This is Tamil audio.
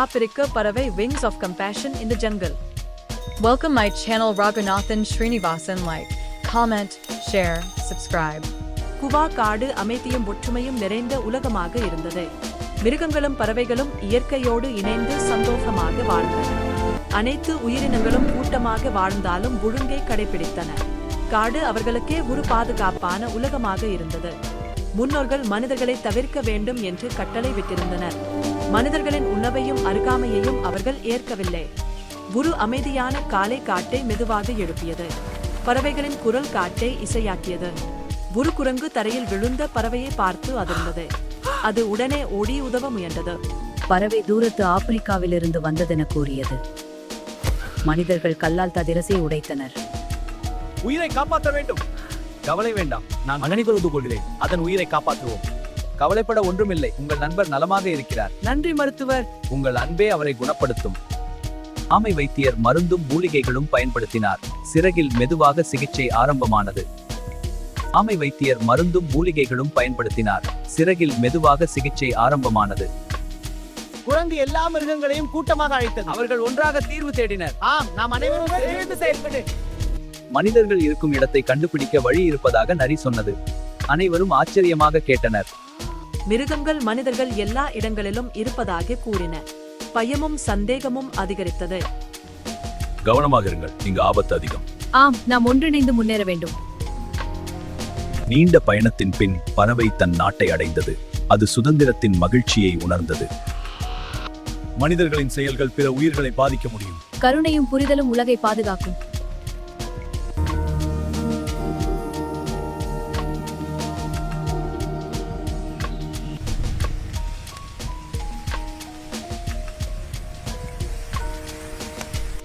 Africa பறவை Wings of Compassion in the Jungle. Welcome my channel Raghunathan Srinivasan. Like, comment, share, subscribe. குவா காடு அமைதியும் ஒற்றுமையும் நிறைந்த உலகமாக இருந்தது. மிருகங்களும் பறவைகளும் இயற்கையோடு இணைந்து சந்தோஷமாக வாழ்ந்தன. அனைத்து உயிரினங்களும் கூட்டமாக வாழ்ந்தாலும் ஒழுங்கை கடைபிடித்தன. காடு அவர்களுக்கே ஒரு பாதுகாப்பான உலகமாக இருந்தது. முன்னோர்கள் மனிதர்களை தவிர்க்க வேண்டும் என்று கட்டளை விட்டிருந்தனர். மனிதர்களின் உணவையும் அருகாமையையும் அவர்கள் ஏற்கவில்லை. ஒரு அமைதியான காலை காட்டை மெதுவாக எழுப்பியது. பறவைகளின் குரல் காட்டை இசையாக்கியது. ஒரு குரங்கு தரையில் விழுந்த பறவையை பார்த்து அதிர்ந்தது. அது உடனே ஓடி உதவ முயன்றது. பறவை தூரத்து ஆப்பிரிக்காவிலிருந்து வந்ததென கூறியது. மனிதர்கள் கல்லால் ததிரசை உடைத்தனர். உயிரை காப்பாற்ற வேண்டும். கவலை வேண்டாம், நான் மகனை தொழுது கொள்கிறேன். அதன் உயிரை காப்பாற்றுவோம். கவலைப்பட ஒன்றுமில்லை, உங்கள் நண்பர் நலமாக இருக்கிறார். நன்றி மருத்துவர். உங்கள் அன்பே அவரை குணப்படுத்தும். ஆமை வைத்தியர் மருந்தும் மூலிகைகளும் பயன்படுத்தினார். சிறகில் மெதுவாக சிகிச்சை ஆரம்பமானது. ஆமை வைத்தியர் மருந்தும் மூலிகைகளும் பயன்படுத்தினார். சிறகில் மெதுவாக சிகிச்சை ஆரம்பமானது. குரங்கு எல்லா மிருகங்களையும் கூட்டமாக அழைத்தது. அவர்கள் ஒன்றாக தீர்வு தேடினர். ஆம், நாம் அனைவரும் சேர்ந்து செயல்படு. மனிதர்கள் இருக்கும் இடத்தை கண்டுபிடிக்க வழி இருப்பதாக நரி சொன்னது. அனைவரும் ஆச்சரியமாக கேட்டனர். மிருகங்கள் மனிதர்கள் எல்லா இடங்களிலும் இருப்பதாக கூறின. பயமும் சந்தேகமும் அதிகரித்தது. கவனமாக இருங்கள், இங்கு ஆபத்து அதிகம். ஆம், நாம் ஒன்றிணைந்து முன்னேற வேண்டும். நீண்ட பயணத்தின் பின் பறவை தன் நாட்டை அடைந்தது. அது சுதந்திரத்தின் மகிழ்ச்சியை உணர்ந்தது. மனிதர்களின் செயல்கள் பிற உயிர்களை பாதிக்க முடியும். கருணையும் புரிதலும் உலகை பாதுகாக்கும்.